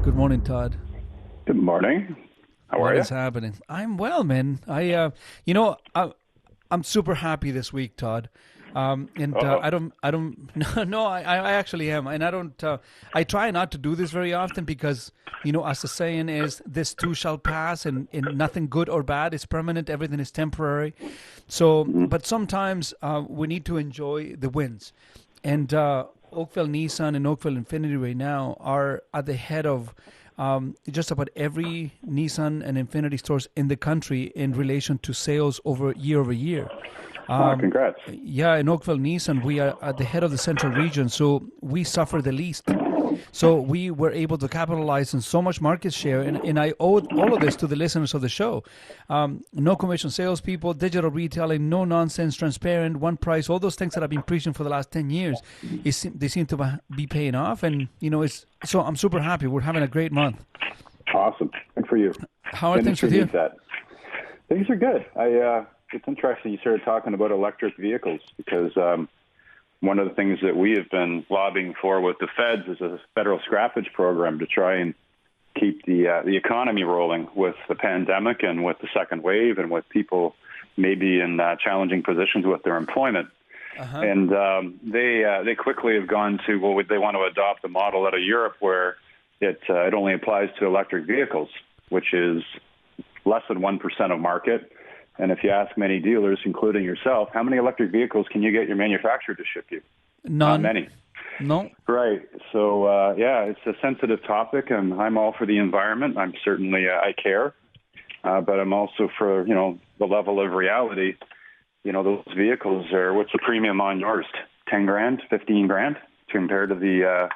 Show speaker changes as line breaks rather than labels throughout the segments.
Good morning, Todd.
Good morning. How are
What
you?
is happening? I'm well, man. I'm super happy this week, Todd.
Uh-oh.
No, I actually am, and I don't. I try not to do this very often because, as the saying is, this too shall pass, and nothing good or bad is permanent. Everything is temporary. So, but sometimes we need to enjoy the wins, and Oakville Nissan and Oakville Infinity right now are at the head of just about every Nissan and Infinity stores in the country in relation to sales over year.
Congrats.
Yeah, in Oakville Nissan, we are at the head of the central region, so we suffer the least. So we were able to capitalize on so much market share, and I owe all of this to the listeners of the show. No commission salespeople, digital retailing, no nonsense, transparent, one price, all those things that I've been preaching for the last 10 years, they seem to be paying off, and so I'm super happy. We're having a great month.
Awesome. Good for you.
How are things
Industry
with you?
needs that. Things are good. It's interesting you started talking about electric vehicles because one of the things that we have been lobbying for with the feds is a federal scrappage program to try and keep the economy rolling with the pandemic and with the second wave and with people maybe in challenging positions with their employment.
Uh-huh.
And they quickly have gone to, well, they want to adopt a model out of Europe where it only applies to electric vehicles, which is less than 1% of market. And if you ask many dealers, including yourself, how many electric vehicles can you get your manufacturer to ship you?
None.
Not many.
No.
Right. So, it's a sensitive topic, and I'm all for the environment. I'm certainly, I care. But I'm also for, the level of reality. Those vehicles are, what's the premium on yours? 10 grand, 15 grand compared to the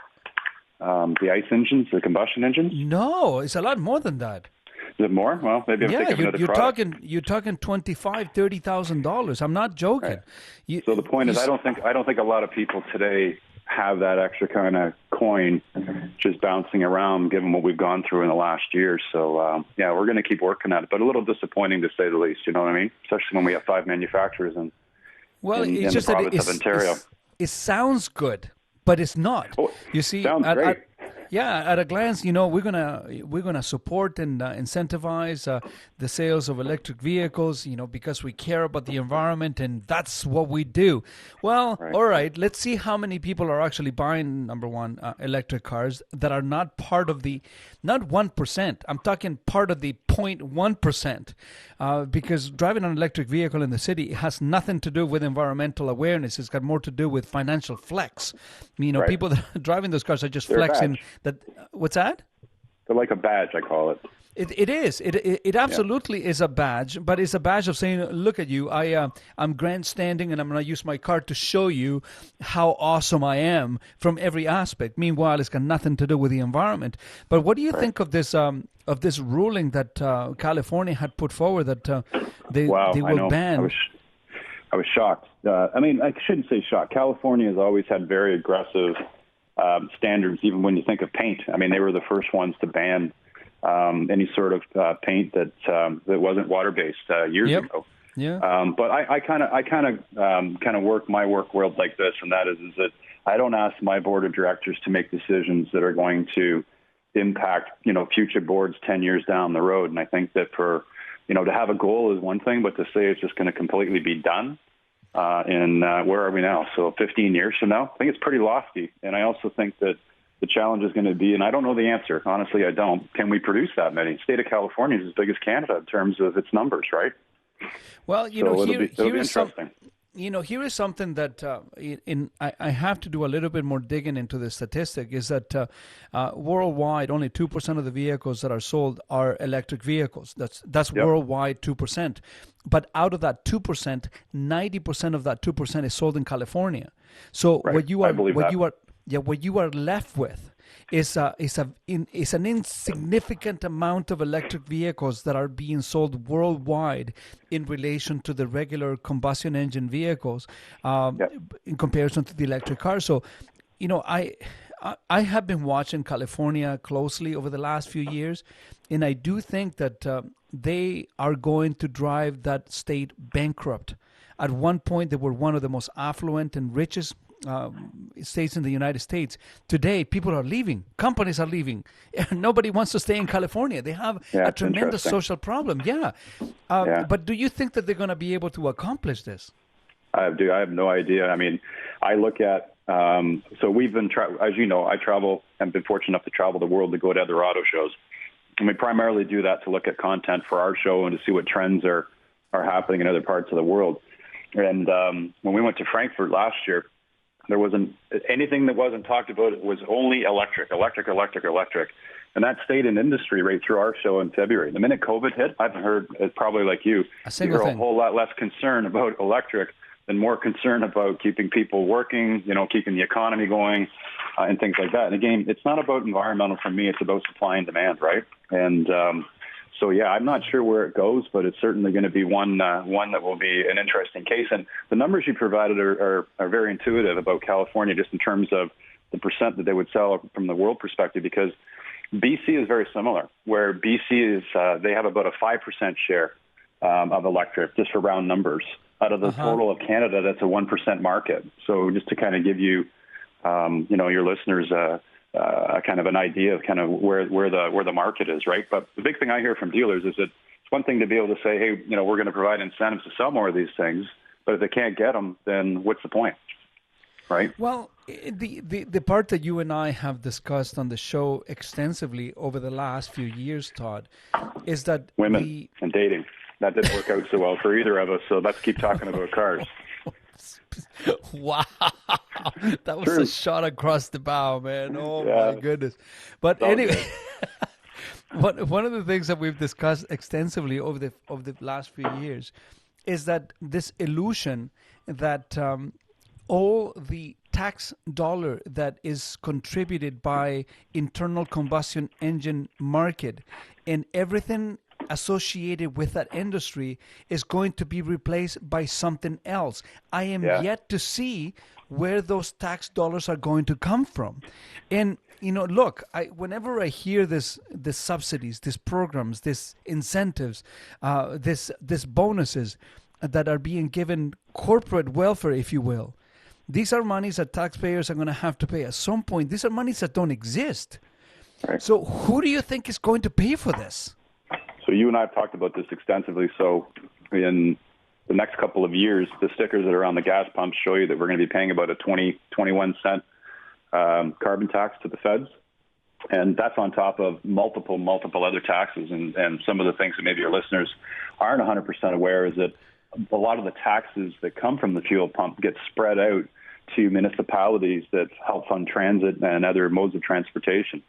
ICE engines, the combustion engines?
No, it's a lot more than that.
Is it more? Well, maybe I'm thinking of another product.
You're talking $25,000-$30,000. I'm not joking.
Right. So the point is, I don't think a lot of people today have that extra kind of coin just bouncing around, given what we've gone through in the last year. So we're going to keep working at it, but a little disappointing to say the least. You know what I mean? Especially when we have 5 manufacturers in
it's
the
just that
province of Ontario.
It sounds good, but it's not.
Oh,
you see,
sounds great.
At a glance, we're gonna support and incentivize the sales of electric vehicles, because we care about the environment, and that's what we do. Well,
Right.
All right, let's see how many people are actually buying, number one, electric cars that are not part of the, not 1%. I'm talking part of the 0.1%, because driving an electric vehicle in the city has nothing to do with environmental awareness. It's got more to do with financial flex.
Right.
People that are driving those cars are just
They're a
flexing.
badge.
What's that?
They're like a badge, I call it.
It is. It absolutely is a badge, but it's a badge of saying, "Look at you! I'm grandstanding, and I'm going to use my car to show you how awesome I am from every aspect." Meanwhile, it's got nothing to do with the environment. But what do you think of this ruling that California had put forward that they
I
will
know.
ban?
I was shocked. I shouldn't say shocked. California has always had very aggressive standards, even when you think of paint. They were the first ones to ban any sort of paint that wasn't water-based years ago.
Yeah.
But I kind of work my work world like this, and that is that I don't ask my board of directors to make decisions that are going to impact future boards 10 years down the road. And I think that for to have a goal is one thing, but to say it's just going to completely be done. Where are we now? So 15 years from now, I think it's pretty lofty. And I also think that the challenge is going to be, and I don't know the answer. Honestly, I don't. Can we produce that many? The state of California is as big as Canada in terms of its numbers, right?
Well,
it'll be interesting.
Here is something that I have to do a little bit more digging into the statistic, is that worldwide only 2% of the vehicles that are sold are electric vehicles. That's worldwide 2%. But out of that 2%, 90% of that 2% is sold in California. So
Right.
what you are left with is an insignificant amount of electric vehicles that are being sold worldwide in relation to the regular combustion engine vehicles, in comparison to the electric car. So, I have been watching California closely over the last few years, and I do think that they are going to drive that state bankrupt. At one point, they were one of the most affluent and richest states in the United States, today people are leaving. Companies are leaving. Nobody wants to stay in California. They have a tremendous social problem. Yeah. But do you think that they're going to be able to accomplish this?
I have no idea. I mean, I look at, so we've been, as you know, I travel and been fortunate enough to travel the world to go to other auto shows. And we primarily do that to look at content for our show and to see what trends are happening in other parts of the world. And when we went to Frankfurt last year, there wasn't anything that wasn't talked about. It was only electric. And that stayed in industry right through our show in February. The minute COVID hit, I've heard, probably like you, you're a whole lot less concerned about electric and more concerned about keeping people working, keeping the economy going, and things like that. And again, it's not about environmental for me. It's about supply and demand, right? And so, yeah, I'm not sure where it goes, but it's certainly going to be one that will be an interesting case. And the numbers you provided are very intuitive about California, just in terms of the percent that they would sell from the world perspective, because BC is very similar, where BC is they have about a 5% share of electric, just for round numbers. Out of the total of Canada, that's a 1% market. So just to kind of give you, your listeners kind of an idea of kind of where the market is, right? But the big thing I hear from dealers is that it's one thing to be able to say, hey, we're going to provide incentives to sell more of these things, but if they can't get them, then what's the point, right?
Well, the part that you and I have discussed on the show extensively over the last few years, Todd, is that
women and dating. That didn't work out so well for either of us, so let's keep talking about cars.
Wow. That was a shot across the bow, man. Oh, my goodness. But anyway, one of the things that we've discussed extensively over the last few years is that this illusion that all the tax dollar that is contributed by internal combustion engine market and everything associated with that industry is going to be replaced by something else. I am yet to see where those tax dollars are going to come from. And look, whenever I hear this subsidies, these programs, these incentives, this bonuses that are being given, corporate welfare, if you will, these are monies that taxpayers are going to have to pay at some point. These are monies that don't exist. Right. So who do you think is going to pay for this?
So you and I have talked about this extensively. So in the next couple of years, the stickers that are on the gas pumps show you that we're going to be paying about a 21 cent carbon tax to the feds. And that's on top of multiple other taxes. And some of the things that maybe your listeners aren't 100% aware is that a lot of the taxes that come from the fuel pump get spread out to municipalities that help fund transit and other modes of transportation.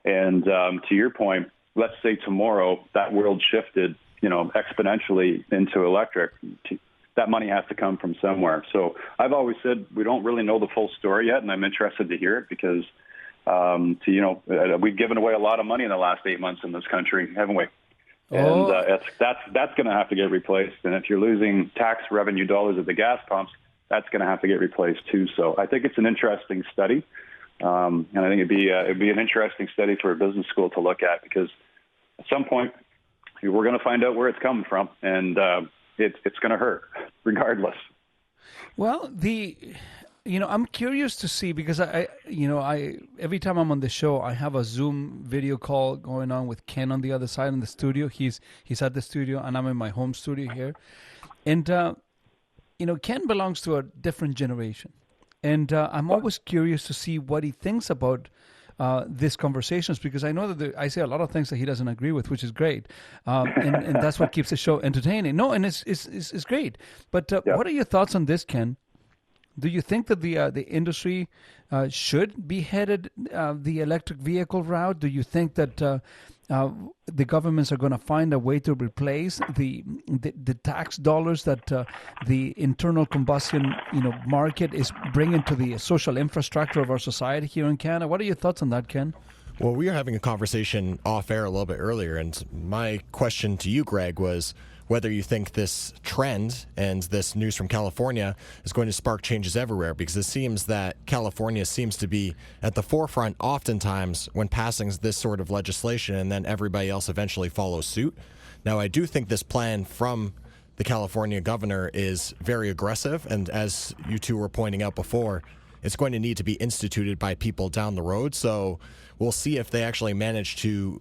And to your point, let's say tomorrow that world shifted, exponentially into electric. That money has to come from somewhere. So I've always said we don't really know the full story yet, and I'm interested to hear it because, we've given away a lot of money in the last 8 months in this country, haven't we? And that's going to have to get replaced. And if you're losing tax revenue dollars at the gas pumps, that's going to have to get replaced too. So I think it's an interesting study. And I think it'd be an interesting study for a business school to look at, because at some point we're going to find out where it's coming from, and it's going to hurt regardless.
Well, I'm curious to see, because I every time I'm on the show, I have a Zoom video call going on with Ken on the other side in the studio. He's at the studio, and I'm in my home studio here, and Ken belongs to a different generation. And I'm always curious to see what he thinks about these conversations, because I know that I say a lot of things that he doesn't agree with, which is great, and that's what keeps the show entertaining. No, and it's great. But what are your thoughts on this, Ken? Do you think that the industry should be headed the electric vehicle route? Do you think that the governments are going to find a way to replace the tax dollars that the internal combustion market is bringing to the social infrastructure of our society here in Canada? What are your thoughts on that, Ken?
Well, we were having a conversation off air a little bit earlier, and my question to you, Greg, was whether you think this trend and this news from California is going to spark changes everywhere, because it seems that California seems to be at the forefront oftentimes when passing this sort of legislation, and then everybody else eventually follows suit. Now, I do think this plan from the California governor is very aggressive, and as you two were pointing out before, it's going to need to be instituted by people down the road. So we'll see if they actually manage to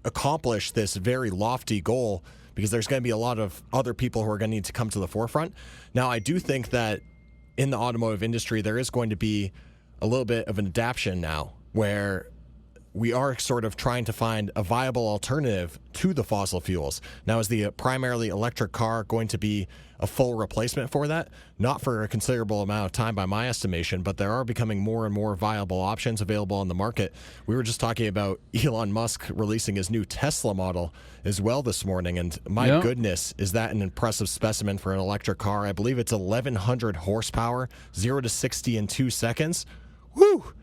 accomplish this very lofty goal, because there's going to be a lot of other people who are going to need to come to the forefront. Now, I do think that in the automotive industry, there is going to be a little bit of an adaptation now, where we are sort of trying to find a viable alternative to the fossil fuels. Now, is the primarily electric car going to be a full replacement for that? Not for a considerable amount of time by my estimation, but there are becoming more and more viable options available on the market. We were just talking about Elon Musk releasing his new Tesla model as well this morning, and my goodness, is that an impressive specimen for an electric car. I believe it's 1,100 horsepower, 0 to 60 in 2 seconds. Woo!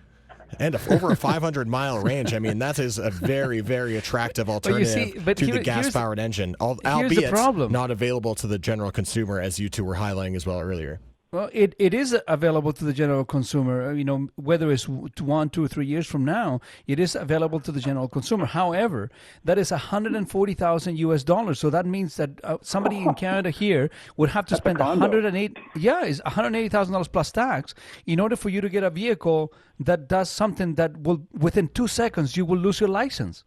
And over a 500-mile range. I mean, that is a very, very attractive alternative to the gas-powered engine, albeit not available to the general consumer, as you two were highlighting as well earlier.
Well, it is available to the general consumer. You know, whether it's 1, 2, 3 years from now, it is available to the general consumer. However, that is $140,000 US. So that means that somebody in Canada here would have to spend $180,000 plus tax in order for you to get a vehicle that does something that will, within 2 seconds, you will lose your license.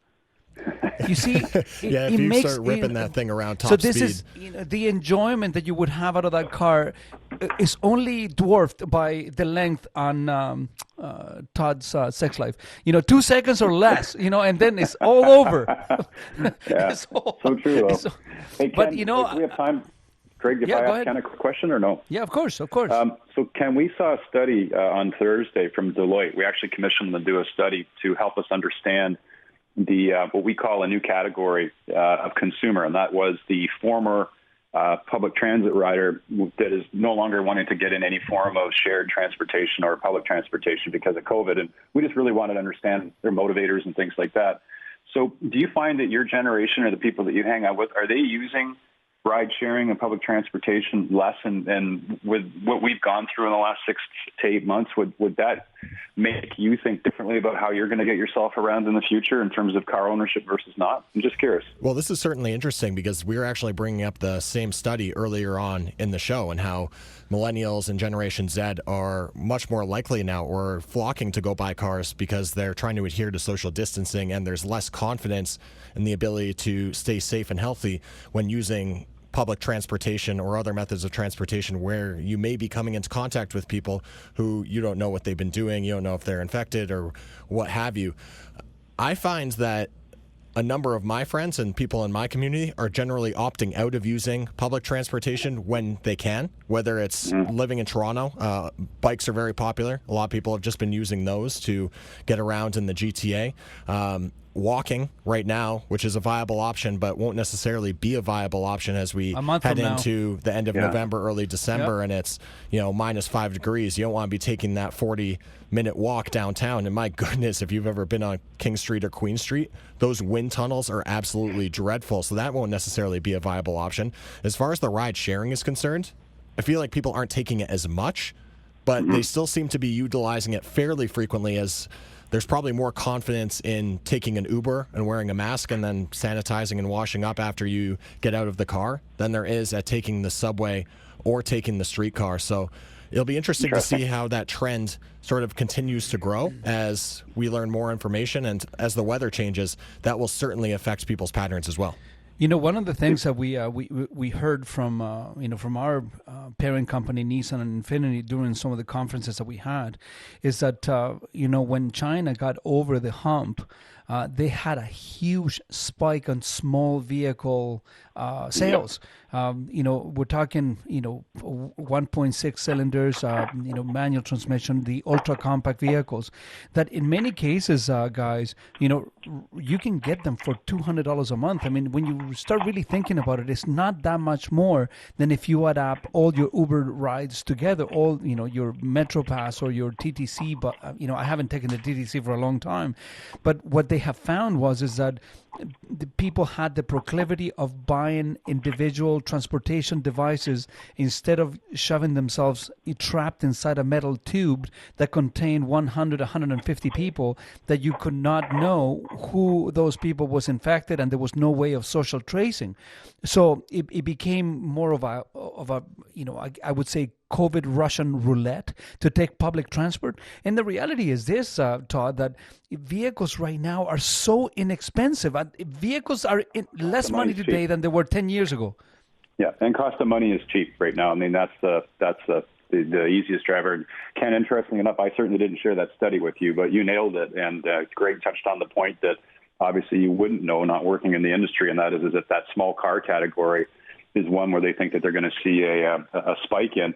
You see,
if you start ripping that thing around top
speed. So this is the enjoyment that you would have out of that car is only dwarfed by the length on Todd's sex life. 2 seconds or less. And then it's all over.
So true, though. Hey, Ken, we have time. Craig, if I ask Ken a quick question or no?
Yeah, of course.
So Ken, we saw a study on Thursday from Deloitte. We actually commissioned them to do a study to help us understand the what we call a new category of consumer, and that was the former public transit rider that is no longer wanting to get in any form of shared transportation or public transportation because of COVID. And we just really wanted to understand their motivators and things like that. So do you find that your generation or the people that you hang out with, are they using ride sharing and public transportation less? And with what we've gone through in the last 6 to 8 months, would that make you think differently about how you're going to get yourself around in the future in terms of car ownership versus not? I'm just curious.
Well, this is certainly interesting because we were actually bringing up the same study earlier on in the show, and how millennials and Generation Z are much more likely now, or flocking to go buy cars because they're trying to adhere to social distancing, and there's less confidence in the ability to stay safe and healthy when using public transportation or other methods of transportation where you may be coming into contact with people who you don't know what they've been doing, you don't know if they're infected or what have you. I find that a number of my friends and people in my community are generally opting out of using public transportation when they can, whether it's living in Toronto. Bikes are very popular. A lot of people have just been using those to get around in the GTA. Walking right now, which is a viable option, but won't necessarily be a viable option as we head into the end of November, early December, and it's minus 5 degrees. You don't want to be taking that 40-minute walk downtown. And my goodness, if you've ever been on King Street or Queen Street, those wind tunnels are absolutely dreadful. So that won't necessarily be a viable option. As far as the ride sharing is concerned, I feel like people aren't taking it as much, but they still seem to be utilizing it fairly frequently, as there's probably more confidence in taking an Uber and wearing a mask and then sanitizing and washing up after you get out of the car than there is at taking the subway or taking the streetcar. So it'll be interesting to see how that trend sort of continues to grow as we learn more information, and as the weather changes, that will certainly affect people's patterns as well.
One of the things that we heard from from our parent company Nissan and Infiniti during some of the conferences that we had is that when China got over the hump, they had a huge spike on small vehicle sales. We're talking 1.6 cylinders, manual transmission, the ultra compact vehicles that in many cases, guys, you can get them for $200 a month. I mean, when you start really thinking about it, it's not that much more than if you add up all your Uber rides together, all your Metro Pass or your TTC. But I haven't taken the TTC for a long time. But what they have found is that the people had the proclivity of buying individual transportation devices instead of shoving themselves trapped inside a metal tube that contained 100, 150 people that you could not know who those people was infected, and there was no way of social tracing. So it became more of a I would say COVID Russian roulette to take public transport. And the reality is this, Todd, that vehicles right now are so inexpensive. Vehicles are less money today than they were 10 years ago.
Yeah, and cost of money is cheap right now. I mean, that's the easiest driver. Ken, interestingly enough, I certainly didn't share that study with you, but you nailed it. And Greg touched on the point that obviously you wouldn't know not working in the industry, and that is if that small car category is one where they think that they're going to see a spike in.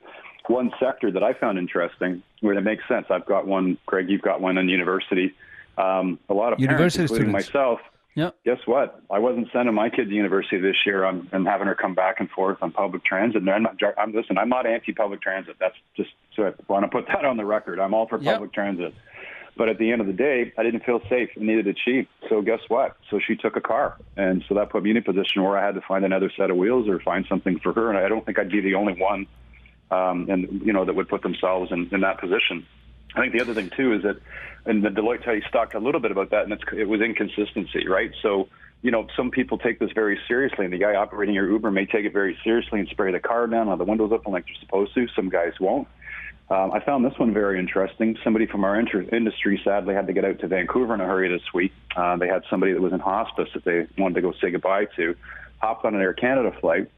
One sector that I found interesting, where it makes sense. I've got one, Greg, you've got one in university. A lot of parents, including myself, guess what? I wasn't sending my kid to university this year. I'm having her come back and forth on public transit. And I'm not anti-public transit. That's just, so I want to put that on the record. I'm all for public transit. But at the end of the day, I didn't feel safe, and neither did she. So guess what? So she took a car. And so that put me in a position where I had to find another set of wheels or find something for her. And I don't think I'd be the only one that would put themselves in that position. I think the other thing, too, is that, and the Deloitte study talked a little bit about that, and it was inconsistency, right? So, some people take this very seriously, and the guy operating your Uber may take it very seriously and spray the car down, have the windows open like they're supposed to. Some guys won't. I found this one very interesting. Somebody from our industry sadly had to get out to Vancouver in a hurry this week. They had somebody that was in hospice that they wanted to go say goodbye to, hopped on an Air Canada flight.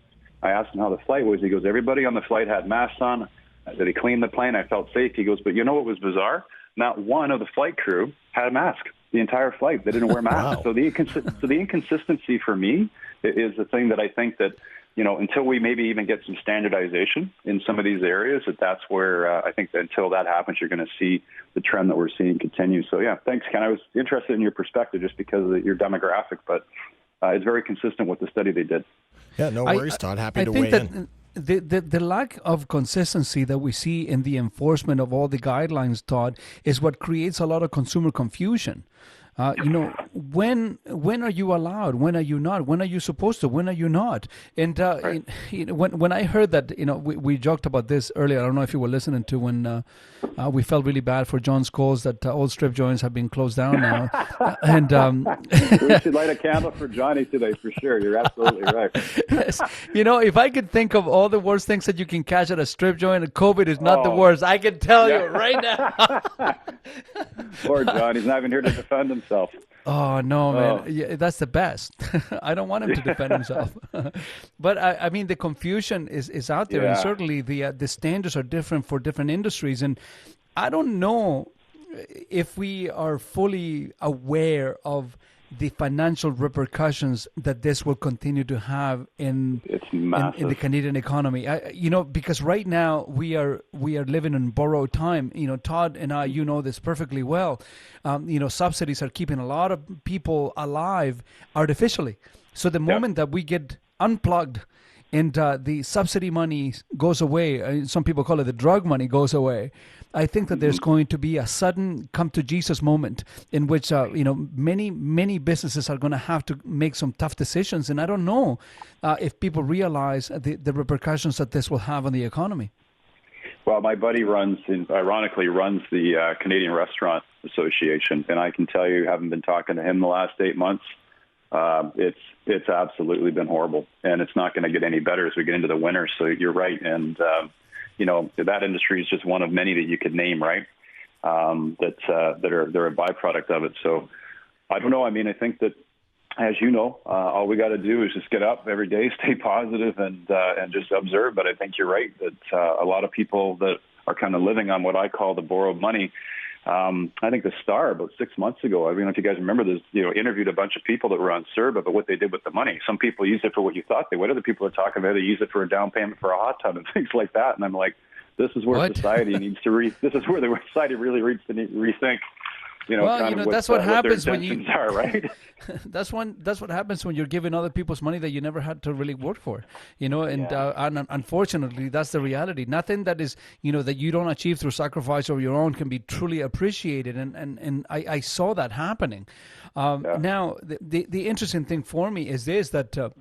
I asked him how the flight was. He goes, everybody on the flight had masks on. I said, he cleaned the plane. I felt safe. He goes, but you know what was bizarre? Not one of the flight crew had a mask the entire flight. They didn't wear masks. Wow. So the inconsistency for me is the thing that I think that, until we maybe even get some standardization in some of these areas, that's where I think that until that happens, you're going to see the trend that we're seeing continue. So, yeah, thanks, Ken. I was interested in your perspective just because of your demographic, but it's very consistent with the study they did.
Yeah, no worries, Todd. Happy to weigh in.
The lack of consistency that we see in the enforcement of all the guidelines, Todd, is what creates a lot of consumer confusion. When are you allowed? When are you not? When are you supposed to? When are you not? And
right.
When I heard that, we joked about this earlier. I don't know if you were listening to when we felt really bad for John Scholes that all strip joints have been closed down now. And
we should light a candle for Johnny today for sure. You're absolutely right.
Yes. If I could think of all the worst things that you can catch at a strip joint, COVID is not the worst. I can tell you right now.
Poor John. He's not even here to defend himself.
Oh, no, man. Yeah, that's the best. I don't want him to defend himself. But, I mean, the confusion is out there. And certainly the standards are different for different industries. And I don't know if we are fully aware of the financial repercussions that this will continue to have in the Canadian economy. Because right now we are living in borrowed time. Todd and I, this perfectly well. Subsidies are keeping a lot of people alive artificially. So the moment that we get unplugged and the subsidy money goes away, some people call it the drug money goes away, I think that there's going to be a sudden come-to-Jesus moment in which, many businesses are going to have to make some tough decisions. And I don't know if people realize the repercussions that this will have on the economy.
Well, my buddy ironically runs the Canadian Restaurant Association. And I can tell you, having been talking to him the last 8 months, it's absolutely been horrible. And it's not going to get any better as we get into the winter. So you're right. And, that industry is just one of many that you could name, right? They're a byproduct of it. So I don't know. I mean, I think that, as you know, all we got to do is just get up every day, stay positive, and just observe. But I think you're right that a lot of people that are kind of living on what I call the borrowed money. I think the Star about 6 months ago, I don't know if you guys remember this, interviewed a bunch of people that were on CERB about what they did with the money. Some people used it for what you thought they would. Other people are talking about they use it for a down payment for a hot tub and things like that. And I'm like, this is where society needs to this is where the society really needs to rethink
Well,
kind of
that's what happens
what their
when you.
intentions are, right?
That's what happens when you're giving other people's money that you never had to really work for. And unfortunately, that's the reality. Nothing that is that you don't achieve through sacrifice or your own can be truly appreciated. And I saw that happening. Now, the interesting thing for me is this, that.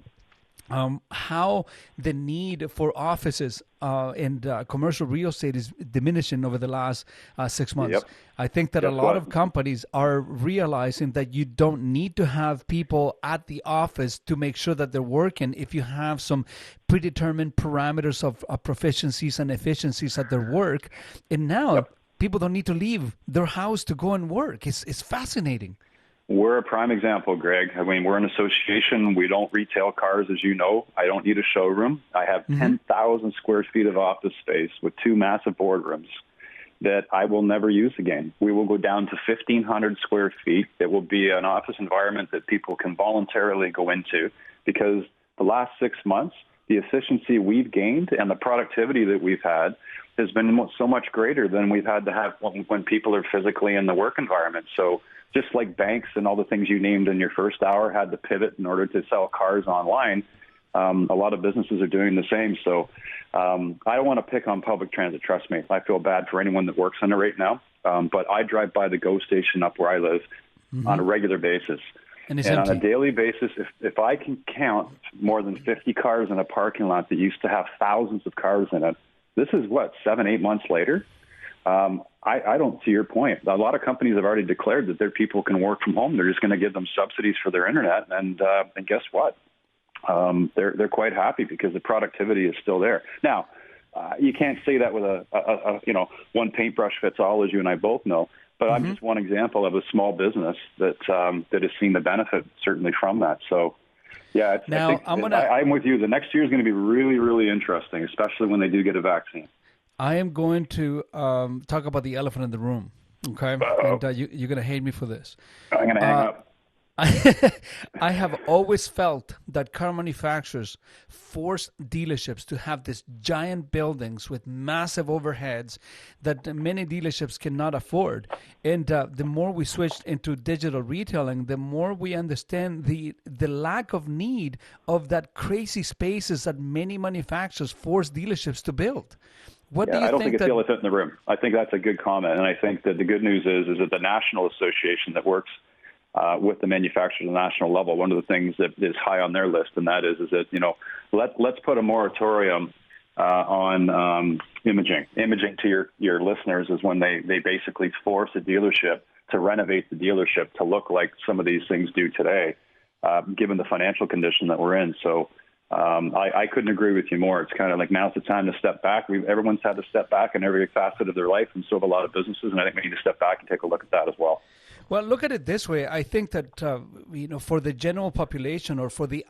How the need for offices and commercial real estate is diminishing over the last 6 months.
Yep.
I think that a lot of companies are realizing that you don't need to have people at the office to make sure that they're working if you have some predetermined parameters of proficiencies and efficiencies at their work. And now people don't need to leave their house to go and work. It's fascinating.
We're a prime example, Greg. I mean, we're an association. We don't retail cars, as you know. I don't need a showroom. I have 10,000 square feet of office space with 2 massive boardrooms that I will never use again. We will go down to 1,500 square feet. It will be an office environment that people can voluntarily go into, because the last 6 months, the efficiency we've gained and the productivity that we've had has been so much greater than we've had to have when people are physically in the work environment. So just like banks and all the things you named in your first hour had to pivot in order to sell cars online, a lot of businesses are doing the same. So I don't want to pick on public transit, trust me. I feel bad for anyone that works on it right now. But I drive by the GO station up where I live on a regular basis.
And
on a daily basis, if I can count more than 50 cars in a parking lot that used to have thousands of cars in it, this is 7-8 months later. I don't see your point. A lot of companies have already declared that their people can work from home. They're just going to give them subsidies for their internet, and guess what? They're quite happy because the productivity is still there. Now, you can't say that with a one paintbrush fits all, as you and I both know. But I'm just one example of a small business that has seen the benefit certainly from that. So, yeah, I'm with you. The next year is going to be really, really interesting, especially when they do get a vaccine.
I am going to talk about the elephant in the room, okay? And you're going to hate me for this.
I'm going to hang up.
I have always felt that car manufacturers force dealerships to have these giant buildings with massive overheads that many dealerships cannot afford. And the more we switched into digital retailing, the more we understand the lack of need of that crazy spaces that many manufacturers force dealerships to build. What do you think?
I don't think it's the elephant in the room. I think that's a good comment. And I think that the good news is that the national association that works with the manufacturers at the national level, one of the things that is high on their list, and that is that, let's put a moratorium on imaging. Imaging, to your listeners, is when they basically force a dealership to renovate the dealership to look like some of these things do today, given the financial condition that we're in. So I couldn't agree with you more. It's kind of like now's the time to step back. Everyone's had to step back in every facet of their life, and so have a lot of businesses, and I think we need to step back and take a look at that as well.
Well, look at it this way. I think that for the general population, or for the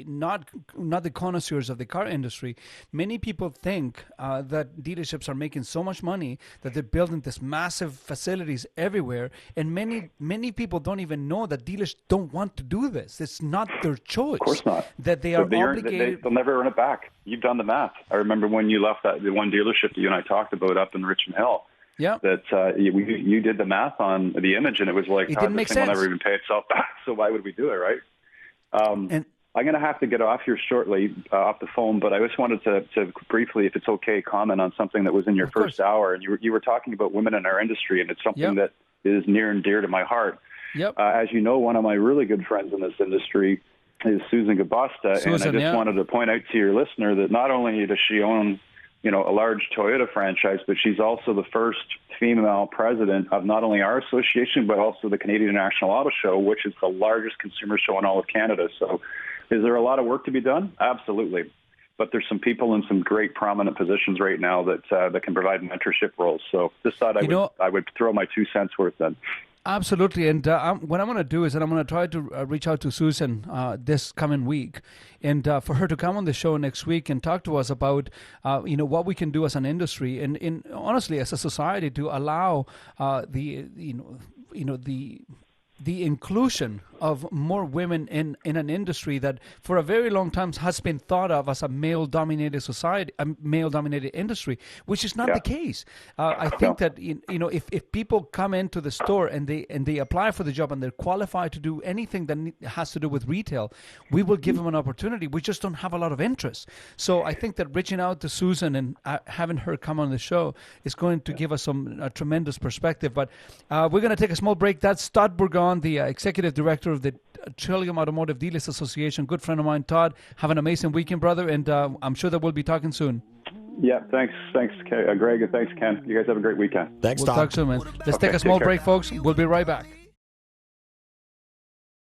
not the connoisseurs of the car industry, many people think that dealerships are making so much money that they're building this massive facilities everywhere, and many people don't even know that dealers don't want to do this. It's not their choice.
Of course not.
That they are obligated.
They'll never earn it back. You've done the math. I remember when you left the one dealership that you and I talked about up in Richmond Hill.
Yeah.
That you did the math on the image, and it was like,
it didn't make sense.
Will never even pay itself back. So why would we do it, right? And I'm going to have to get off here shortly, off the phone, but I just wanted to briefly, if it's okay, comment on something that was in your first hour. And you were talking about women in our industry, and it's something that is near and dear to my heart.
Yep.
As you know, one of my really good friends in this industry is Susan Gabusta, and I just wanted to point out to your listener that not only does she own a large Toyota franchise, but she's also the first female president of not only our association, but also the Canadian National Auto Show, which is the largest consumer show in all of Canada. So is there a lot of work to be done? Absolutely. But there's some people in some great prominent positions right now that can provide mentorship roles. So just thought I would throw my 2 cents worth in.
Absolutely. And what I'm going to do is that I'm going to try to reach out to Susan this coming week, and for her to come on the show next week and talk to us about, what we can do as an industry and honestly as a society to allow the inclusion of more women in an industry that for a very long time has been thought of as a male-dominated society, a male-dominated industry, which is not the case. I think that if people come into the store and they apply for the job and they're qualified to do anything that has to do with retail, we will give them an opportunity. We just don't have a lot of interest. So I think that reaching out to Susan and having her come on the show is going to give us some tremendous perspective. But we're going to take a small break. That's Todd Bourgon, the executive director of the Trillium Automotive Dealers Association. Good friend of mine, Todd. Have an amazing weekend, brother, and I'm sure that we'll be talking soon.
Yeah, thanks, Greg, and thanks, Ken. You guys have a great weekend.
Thanks,
We'll
Todd.
talk soon, man. Let's take a small break, folks. We'll be right back.